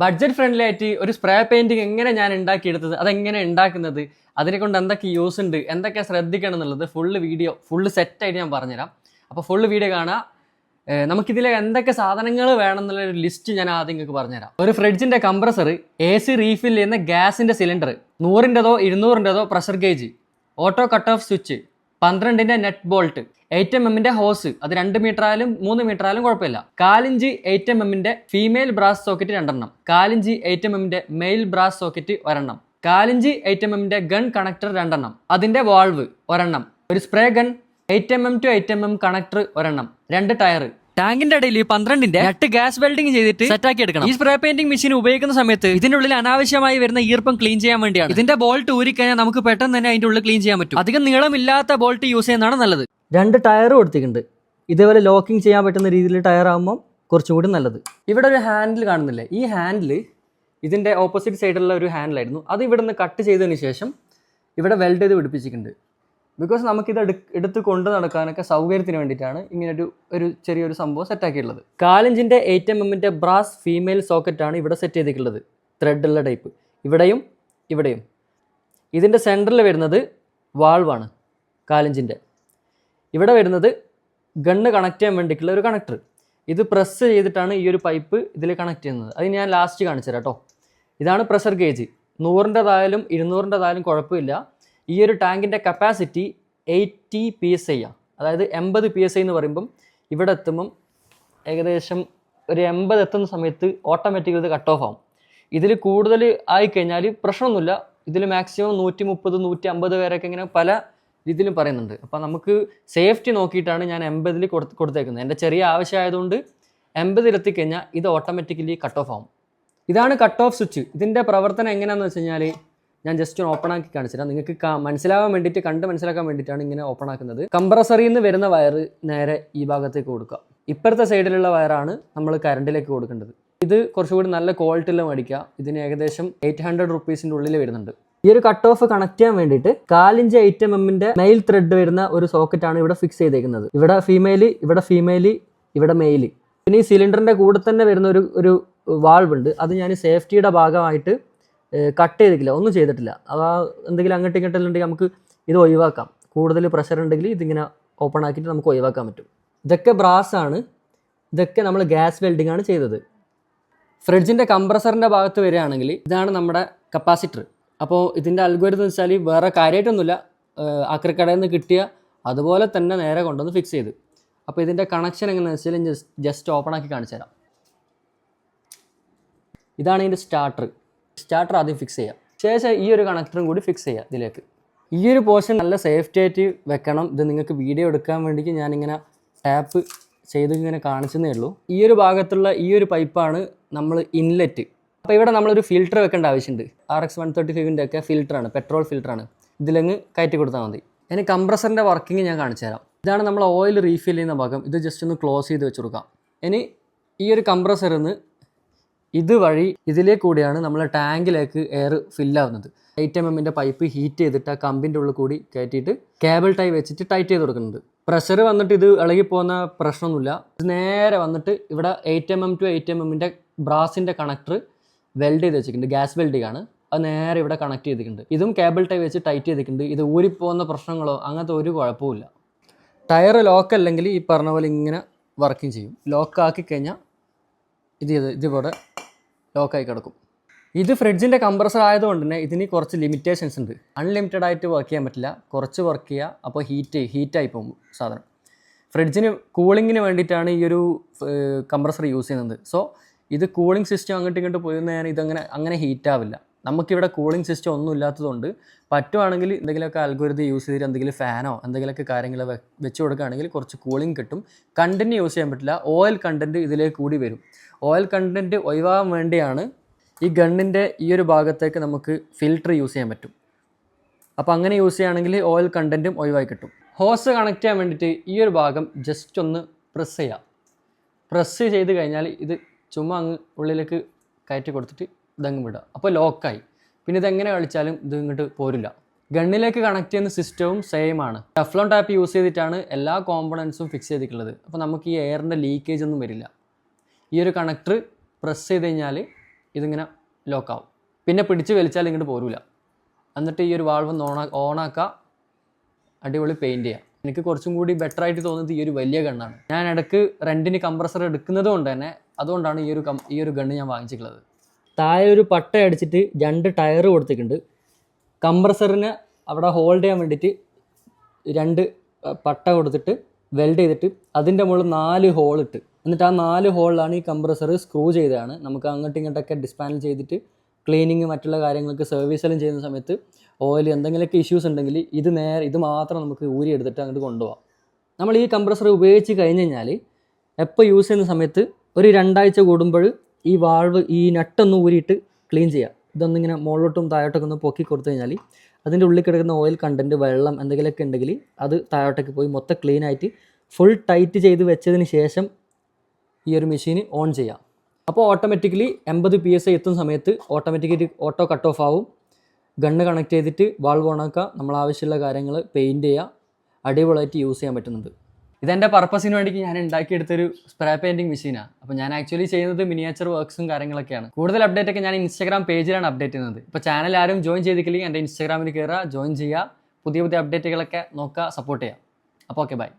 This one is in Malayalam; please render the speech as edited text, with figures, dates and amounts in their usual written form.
ബഡ്ജറ്റ് ഫ്രണ്ട്ലി ആയിട്ട് ഒരു സ്പ്രേ പെയിന്റിങ് എങ്ങനെ ഞാൻ ഉണ്ടാക്കിയെടുത്തത്, അതെങ്ങനെ ഉണ്ടാക്കുന്നത്, അതിനെ കൊണ്ട് എന്തൊക്കെ യൂസ് ഉണ്ട്, എന്തൊക്കെ ശ്രദ്ധിക്കണം എന്നുള്ളത് ഫുള്ള് സെറ്റായിട്ട് ഞാൻ പറഞ്ഞുതരാം. അപ്പോൾ ഫുള്ള് വീഡിയോ കാണുക. നമുക്കിതിലെ എന്തൊക്കെ സാധനങ്ങൾ വേണം എന്നുള്ളൊരു ലിസ്റ്റ് ഞാൻ ആദ്യം നിങ്ങൾക്ക് പറഞ്ഞുതരാം. ഒരു ഫ്രിഡ്ജിൻ്റെ കംപ്രസർ, AC റീഫിൽ ചെയ്യുന്ന ഗ്യാസിൻ്റെ സിലിണ്ടർ, 100-ൻ്റെതോ 200-ൻ്റെതോ pressure gauge, auto cut off switch, 12-ൻ്റെ നെറ്റ് ബോൾട്ട്, 8mm ഹോസ്, അത് 2 മീറ്റർ ആയാലും 3 മീറ്റർ ആയാലും കുഴപ്പമില്ല. 4" 8mm female brass socket 2 4" 8mm male brass socket 1 4" 8mm gun connector 2 അതിന്റെ വാൾവ് 1 ഒരു spray gun, 8mm to 8mm connector 1 2 tyre. ടാങ്കിന്റെ ഇടയിൽ 12-ന്റെ നട്ട് ഗ്യാസ് വെൽഡിംഗ് ചെയ്തിട്ട് സെറ്റാക്കി എടുക്കണം. ഈ സ്പ്രേ പെയിന്റിംഗ് മെഷീൻ ഉപയോഗിക്കുന്ന സമയത്ത് ഇതിന്റെ ഉള്ളിൽ അനാവശ്യമായി വരുന്ന ഈർപ്പം ക്ലീൻ ചെയ്യാൻ വേണ്ടിയാണ്. ഇതിന്റെ ബോൾട്ട് ഊരിക്കഴിഞ്ഞാൽ നമുക്ക് പെട്ടെന്ന് തന്നെ അതിന്റെ ഉള്ളിൽ ക്ലീൻ ചെയ്യാൻ പറ്റും. അധികം നീളമില്ലാത്ത ബോൾട്ട് യൂസ് ചെയ്യുന്നതാണ് നല്ലത്. 2 ടയർ കൊടുത്തിട്ടുണ്ട്. ഇതേപോലെ ലോക്കിംഗ് ചെയ്യാൻ പറ്റുന്ന രീതിയിൽ ടയർ ആകുമ്പോൾ കുറച്ചുകൂടി നല്ലത്. ഇവിടെ ഒരു ഹാൻഡിൽ കാണുന്നില്ലേ? ഈ ഹാൻഡിൽ ഇതിന്റെ ഓപ്പോസിറ്റ് സൈഡിലുള്ള ഒരു ഹാൻഡിലായിരുന്നു. അത് ഇവിടെ നിന്ന് കട്ട് ചെയ്തതിന് ശേഷം ഇവിടെ വെൽഡ് ചെയ്ത് പിടിപ്പിച്ചിട്ടുണ്ട്. ബിക്കോസ് നമുക്കിത് എടുത്ത് കൊണ്ട് നടക്കാനൊക്കെ സൗകര്യത്തിന് വേണ്ടിയിട്ടാണ് ഇങ്ങനെ ഒരു ചെറിയൊരു സംഭവം സെറ്റാക്കിയിട്ടുള്ളത്. 4" 8mm ബ്രാസ് ഫീമെയിൽ സോക്കറ്റാണ് ഇവിടെ സെറ്റ് ചെയ്തിട്ടുള്ളത്. ത്രെഡുള്ള ടൈപ്പ് ഇവിടെയും ഇവിടെയും. ഇതിൻ്റെ സെൻറ്ററിൽ വരുന്നത് വാൾവാണ് 4" ഇവിടെ വരുന്നത് ഗണ്ണ് കണക്ട് ചെയ്യാൻ വേണ്ടിയിട്ടുള്ള ഒരു കണക്ടർ. ഇത് പ്രസ് ചെയ്തിട്ടാണ് ഈ ഒരു പൈപ്പ് ഇതിൽ കണക്ട് ചെയ്യുന്നത്. അത് ഞാൻ ലാസ്റ്റ് കാണിച്ചു തരാം കേട്ടോ. ഇതാണ് പ്രഷർ ഗേജ്. 100-ൻ്റെതായാലും 200-ൻ്റെതായാലും കുഴപ്പമില്ല. ഈ ഒരു ടാങ്കിൻ്റെ കപ്പാസിറ്റി 80 PSI ആണ്. അതായത് 80 PSI എന്ന് പറയുമ്പം ഇവിടെ എത്തുമ്പം ഏകദേശം ഒരു 80 എത്തുന്ന സമയത്ത് ഓട്ടോമാറ്റിക്കലി ഇത് കട്ട് ഓഫ് ആവും. ഇതിൽ കൂടുതൽ ആയിക്കഴിഞ്ഞാൽ പ്രശ്നമൊന്നുമില്ല. ഇതിൽ മാക്സിമം 130 150 വരെയൊക്കെ ഇങ്ങനെ പല രീതിയിലും പറയുന്നുണ്ട്. അപ്പോൾ നമുക്ക് സേഫ്റ്റി നോക്കിയിട്ടാണ് ഞാൻ 80-ൽ കൊടുത്തേക്കുന്നത്. എൻ്റെ ചെറിയ ആവശ്യമായതുകൊണ്ട് 80-ൽ എത്തിക്കഴിഞ്ഞാൽ ഇത് ഓട്ടോമാറ്റിക്കലി കട്ട് ഓഫ് ആവും. ഇതാണ് കട്ട് ഓഫ് സ്വിച്ച്. ഇതിൻ്റെ പ്രവർത്തനം എങ്ങനെയാണെന്ന് വെച്ച് കഴിഞ്ഞാൽ ഞാൻ ജസ്റ്റ് ഒന്ന് ഓപ്പൺ ആക്കി കാണിച്ചുതരാം. നിങ്ങൾക്ക് മനസ്സിലാവാൻ വേണ്ടിയിട്ട്, മനസ്സിലാക്കാൻ വേണ്ടിയിട്ടാണ് ഇങ്ങനെ ഓപ്പൺ ആക്കുന്നത്. കംപ്രസറിൽ നിന്ന് വരുന്ന വയർ നേരെ ഈ ഭാഗത്തേക്ക് കൊടുക്കുക. ഇപ്പുറത്തെ സൈഡിലുള്ള വയറാണ് നമ്മൾ കറണ്ടിലേക്ക് കൊടുക്കേണ്ടത്. ഇത് കുറച്ചുകൂടി നല്ല ക്വാളിറ്റിയിൽ മേടിക്കുക. ഇതിന് ഏകദേശം 800 റുപ്പീസിൻ്റെ ഉള്ളിൽ വരുന്നുണ്ട്. ഈ ഒരു കട്ട് ഓഫ് കണക്ട് ചെയ്യാൻ വേണ്ടിയിട്ട് 4" 8mm മെയിൽ ത്രെഡ് വരുന്ന ഒരു സോക്കറ്റാണ് ഇവിടെ ഫിക്സ് ചെയ്തേക്കുന്നത്. ഇവിടെ ഫീമെയിൽ, ഇവിടെ മെയിൽ. പിന്നെ ഈ സിലിണ്ടറിൻ്റെ കൂടെ തന്നെ വരുന്ന ഒരു വാൾവ് ഉണ്ട്. അത് ഞാൻ സേഫ്റ്റിയുടെ ഭാഗമായിട്ട് കട്ട് ചെയ്തിട്ടില്ല, ഒന്നും ചെയ്തിട്ടില്ല. അതാ എന്തെങ്കിലും അങ്ങോട്ടും ഇങ്ങോട്ടുണ്ടെങ്കിൽ നമുക്ക് ഇത് ഒഴിവാക്കാം. കൂടുതൽ പ്രഷർ ഉണ്ടെങ്കിൽ ഇതിങ്ങനെ ഓപ്പൺ ആക്കിയിട്ട് നമുക്ക് ഒഴിവാക്കാൻ പറ്റും. ഇതൊക്കെ ബ്രാസാണ്. ഇതൊക്കെ നമ്മൾ ഗ്യാസ് വെൽഡിംഗ് ആണ് ചെയ്തത്. ഫ്രിഡ്ജിൻ്റെ കംപ്രസറിൻ്റെ ഭാഗത്ത് വരികയാണെങ്കിൽ ഇതാണ് നമ്മുടെ കപ്പാസിറ്റർ. അപ്പോൾ ഇതിൻ്റെ അൽഗോരിതം എന്ന് വെച്ചാൽ വേറെ കാര്യമായിട്ടൊന്നുമില്ല. ആക്രിക്കടയിൽ നിന്ന് കിട്ടിയ അതുപോലെ തന്നെ നേരെ കൊണ്ടുവന്ന് ഫിക്സ് ചെയ്ത്. അപ്പോൾ ഇതിൻ്റെ കണക്ഷൻ എങ്ങനെയാണെന്ന് വെച്ചാൽ ജസ്റ്റ് ഓപ്പൺ ആക്കി കാണിച്ചു തരാം. ഇതാണ് ഇതിൻ്റെ സ്റ്റാർട്ടർ ആദ്യം ഫിക്സ് ചെയ്യുക. ശേഷം ഈ ഒരു കണക്ടറും കൂടി ഫിക്സ് ചെയ്യുക ഇതിലേക്ക്. ഈ ഒരു പോർഷൻ നല്ല സേഫ്റ്റി ആയിട്ട് വെക്കണം. ഇത് നിങ്ങൾക്ക് വീഡിയോ എടുക്കാൻ വേണ്ടിയിട്ട് ഞാനിങ്ങനെ ടാപ്പ് ചെയ്ത് ഇങ്ങനെ കാണിച്ചതേ ഉള്ളൂ. ഈ ഒരു ഭാഗത്തുള്ള ഈ ഒരു പൈപ്പാണ് നമ്മൾ ഇൻലെറ്റ്. അപ്പോൾ ഇവിടെ നമ്മളൊരു ഫിൽറ്റർ വെക്കേണ്ട ആവശ്യമുണ്ട്. RX 135-ൻ്റെ ഒക്കെ ഫിൽറ്ററാണ്, പെട്രോൾ ഫിൽറ്ററാണ്. ഇതിലങ്ങ് കയറ്റി കൊടുത്താൽ മതി. ഇനി കംപ്രസറിൻ്റെ വർക്കിംഗ് ഞാൻ കാണിച്ചു തരാം. ഇതാണ് നമ്മൾ ഓയിൽ റീഫിൽ ചെയ്യുന്ന ഭാഗം. ഇത് ജസ്റ്റ് ഒന്ന് ക്ലോസ് ചെയ്ത് വെച്ച് കൊടുക്കാം. ഇനി ഈ ഒരു കംപ്രസറിൽ നിന്ന് ഇതുവഴി ഇതിലേ കൂടിയാണ് നമ്മൾ ടാങ്കിലേക്ക് എയർ ഫില്ലാവുന്നത്. 8mm പൈപ്പ് ഹീറ്റ് ചെയ്തിട്ട് ആ കമ്പിൻ്റെ ഉള്ളിൽ കൂടി കയറ്റിയിട്ട് കേബിൾ ടൈ വെച്ചിട്ട് ടൈറ്റ് ചെയ്ത് കൊടുക്കുന്നുണ്ട്. പ്രഷർ വന്നിട്ട് ഇത് ഇളകിപ്പോകുന്ന പ്രശ്നമൊന്നുമില്ല. ഇത് നേരെ വന്നിട്ട് ഇവിടെ 8mm to 8mm ബ്രാസിൻ്റെ connector weld ചെയ്ത് വെച്ചിട്ടുണ്ട്. ഗ്യാസ് വെൽഡിംഗ് ആണ്. അത് നേരെ ഇവിടെ കണക്ട് ചെയ്തിട്ടുണ്ട്. ഇതും കേബിൾ ടൈ വെച്ച് ടൈറ്റ് ചെയ്തിട്ടുണ്ട്. ഇത് ഊരിപ്പോകുന്ന പ്രശ്നങ്ങളോ അങ്ങനത്തെ ഒരു കുഴപ്പമില്ല. ടയർ ലോക്ക് അല്ലെങ്കിൽ ഈ പറഞ്ഞ പോലെ ഇങ്ങനെ വർക്കിംഗ് ചെയ്യും. ലോക്കാക്കി കഴിഞ്ഞാൽ ഇതുപോലെ ലോക്കായി കിടക്കും. ഇത് ഫ്രിഡ്ജിൻ്റെ കംപ്രസർ ആയതുകൊണ്ട് തന്നെ ഇതിന് കുറച്ച് ലിമിറ്റേഷൻസ് ഉണ്ട്. അൺലിമിറ്റഡ് ആയിട്ട് വർക്ക് ചെയ്യാൻ പറ്റില്ല. കുറച്ച് വർക്ക് ചെയ്യുക, അപ്പോൾ ഹീറ്റായി പോകും സാധനം. ഫ്രിഡ്ജിന് കൂളിങ്ങിന് വേണ്ടിയിട്ടാണ് ഈ ഒരു കംപ്രസർ യൂസ് ചെയ്യുന്നത്. സോ ഇത് കൂളിംഗ് സിസ്റ്റം അങ്ങോട്ടും ഇങ്ങോട്ട് പോയി കഴിഞ്ഞാൽ അങ്ങനെ ഹീറ്റാവില്ല. നമുക്കിവിടെ കൂളിംഗ് സിസ്റ്റം ഒന്നും ഇല്ലാത്തതുകൊണ്ട് പറ്റുവാണെങ്കിൽ എന്തെങ്കിലുമൊക്കെ അൽഗോരിതം യൂസ് ചെയ്തിട്ട് എന്തെങ്കിലും ഫാനോ എന്തെങ്കിലുമൊക്കെ കാര്യങ്ങൾ വെച്ച് കൊടുക്കുകയാണെങ്കിൽ കുറച്ച് കൂളിംഗ് കിട്ടും. കണ്ടൻറ്റ് യൂസ് ചെയ്യാൻ പറ്റില്ല. ഓയിൽ കണ്ടൻറ്റ് ഇതിലേക്ക് കൂടി വരും. ഓയിൽ കണ്ടൻറ്റ് ഒഴിവാകാൻ വേണ്ടിയാണ് ഈ ഗണ്ണിൻ്റെ ഈ ഒരു ഭാഗത്തേക്ക് നമുക്ക് ഫിൽറ്റർ യൂസ് ചെയ്യാൻ പറ്റും. അപ്പോൾ അങ്ങനെ യൂസ് ചെയ്യുകയാണെങ്കിൽ ഓയിൽ കണ്ടൻറ്റും ഒഴിവായി കിട്ടും. ഹോസ് കണക്ട് ചെയ്യാൻ വേണ്ടിയിട്ട് ഈ ഒരു ഭാഗം ജസ്റ്റ് ഒന്ന് പ്രസ് ചെയ്യുക. പ്രസ് ചെയ്ത് കഴിഞ്ഞാൽ ഇത് ചുമ്മാ അങ്ങ് ഉള്ളിലേക്ക് കയറ്റി കൊടുത്തിട്ട് ഇതങ്ങ് വിടുക. അപ്പോൾ ലോക്കായി. പിന്നെ ഇതെങ്ങനെ കളിച്ചാലും ഇത് ഇങ്ങോട്ട് പോരില്ല. ഗണ്ണിലേക്ക് കണക്ട് ചെയ്യുന്ന സിസ്റ്റവും സെയിം ആണ്. ടെഫ്ലോൺ ടാപ്പ് യൂസ് ചെയ്തിട്ടാണ് എല്ലാ കോമ്പണൻസും ഫിക്സ് ചെയ്തിട്ടുള്ളത്. അപ്പോൾ നമുക്ക് ഈ എയറിൻ്റെ ലീക്കേജ് ഒന്നും വരില്ല. ഈ ഒരു കണക്ടർ പ്രസ് ചെയ്ത് കഴിഞ്ഞാൽ ഇതിങ്ങനെ ലോക്കാവും. പിന്നെ പിടിച്ച് വലിച്ചാൽ ഇങ്ങോട്ട് പോരൂല. എന്നിട്ട് ഈ ഒരു വാൾവ് ഓണാക്കുക, അടിപൊളി പെയിൻറ്റ് ചെയ്യുക. എനിക്ക് കുറച്ചും കൂടി ബെറ്റർ ആയിട്ട് തോന്നുന്നത് ഈ ഒരു വലിയ ഗണ്ണാണ്. ഞാൻ ഇടയ്ക്ക് റെൻറ്റിന് കംപ്രസർ എടുക്കുന്നത് കൊണ്ട് തന്നെ അതുകൊണ്ടാണ് ഈ ഒരു ഗണ്ണ് ഞാൻ വാങ്ങിച്ചിട്ടുള്ളത്. താഴെ ഒരു പട്ട അടിച്ചിട്ട് 2 ടയർ കൊടുത്തിട്ടുണ്ട്. കംപ്രസറിന് അവിടെ ഹോൾഡ് ചെയ്യാൻ വേണ്ടിയിട്ട് 2 പട്ട കൊടുത്തിട്ട് വെൽഡ് ചെയ്തിട്ട് അതിൻ്റെ മുകളിൽ 4 ഹോൾ ഇട്ട്, എന്നിട്ട് ആ 4 ഹോളിലാണ് ഈ കംപ്രസർ സ്ക്രൂ ചെയ്തതാണ്. നമുക്ക് അങ്ങോട്ടും ഇങ്ങോട്ടൊക്കെ ഡിസ്പാനൽ ചെയ്തിട്ട് ക്ലീനിങ് മറ്റുള്ള കാര്യങ്ങൾക്ക് സർവീസെല്ലാം ചെയ്യുന്ന സമയത്ത് ഓയിൽ എന്തെങ്കിലുമൊക്കെ ഇഷ്യൂസ് ഉണ്ടെങ്കിൽ ഇത് മാത്രം നമുക്ക് ഊരി എടുത്തിട്ട് അങ്ങോട്ട് കൊണ്ടുപോകാം. നമ്മൾ ഈ കംപ്രസർ ഉപയോഗിച്ച് കഴിഞ്ഞ് കഴിഞ്ഞാൽ എപ്പോൾ യൂസ് ചെയ്യുന്ന സമയത്ത് ഒരു 2 ആഴ്ച കൂടുമ്പോൾ ഈ വാൾവ് ഈ നട്ടൊന്ന് ഊരിയിട്ട് ക്ലീൻ ചെയ്യുക. ഇതൊന്നിങ്ങനെ മുകളിലോട്ടും താഴോട്ടൊക്കെ ഒന്ന് പൊക്കി കൊടുത്തു കഴിഞ്ഞാൽ അതിൻ്റെ ഉള്ളിൽ കിടക്കുന്ന ഓയിൽ കണ്ടൻറ്റ്, വെള്ളം എന്തെങ്കിലുമൊക്കെ ഉണ്ടെങ്കിൽ അത് താഴോട്ടേക്ക് പോയി മൊത്തം ക്ലീൻ ആയിട്ട് ഫുൾ ടൈറ്റ് ചെയ്ത് വെച്ചതിന് ശേഷം ഈ ഒരു മെഷീൻ ഓൺ ചെയ്യാം. അപ്പോൾ ഓട്ടോമാറ്റിക്കലി 80 PSI എത്തുന്ന സമയത്ത് ഓട്ടോമാറ്റിക്കലി ഓട്ടോ കട്ട് ഓഫ് ആവും. ഗണ്ണ് കണക്ട് ചെയ്തിട്ട് വാൾവ് ഓണാക്കുക, നമ്മൾ ആവശ്യമുള്ള കാര്യങ്ങൾ പെയിൻറ്റ് ചെയ്യുക, അടിപൊളിയായിട്ട് യൂസ് ചെയ്യാൻ പറ്റുന്നുണ്ട്. ഇതെൻ്റെ പർപ്പസിന് വേണ്ടി ഞാൻ ഉണ്ടാക്കിയെടുത്തൊരു സ്പ്രേ പെയിൻറ്റിങ് മെഷീനാണ്. അപ്പോൾ ഞാൻ ആക്ച്വലി ചെയ്യുന്നത് മിനിയേച്ചർ വർക്ക്സും കാര്യങ്ങളൊക്കെയാണ്. കൂടുതൽ അപ്ഡേറ്റ് ഒക്കെ ഞാൻ ഇൻസ്റ്റാഗ്രാം പേജിലാണ് അപ്ഡേറ്റ് ചെയ്യുന്നത്. ഇപ്പോൾ ചാനൽ ആരും ജോയിൻ ചെയ്തിട്ടില്ലെങ്കിൽ എൻ്റെ ഇൻസ്റ്റാഗ്രാമിൽ കയറുക, ജോയിൻ ചെയ്യുക, പുതിയ അപ്ഡേറ്റുകളൊക്കെ നോക്കുക, സപ്പോർട്ട് ചെയ്യുക. അപ്പോൾ ഓക്കെ, ബൈ.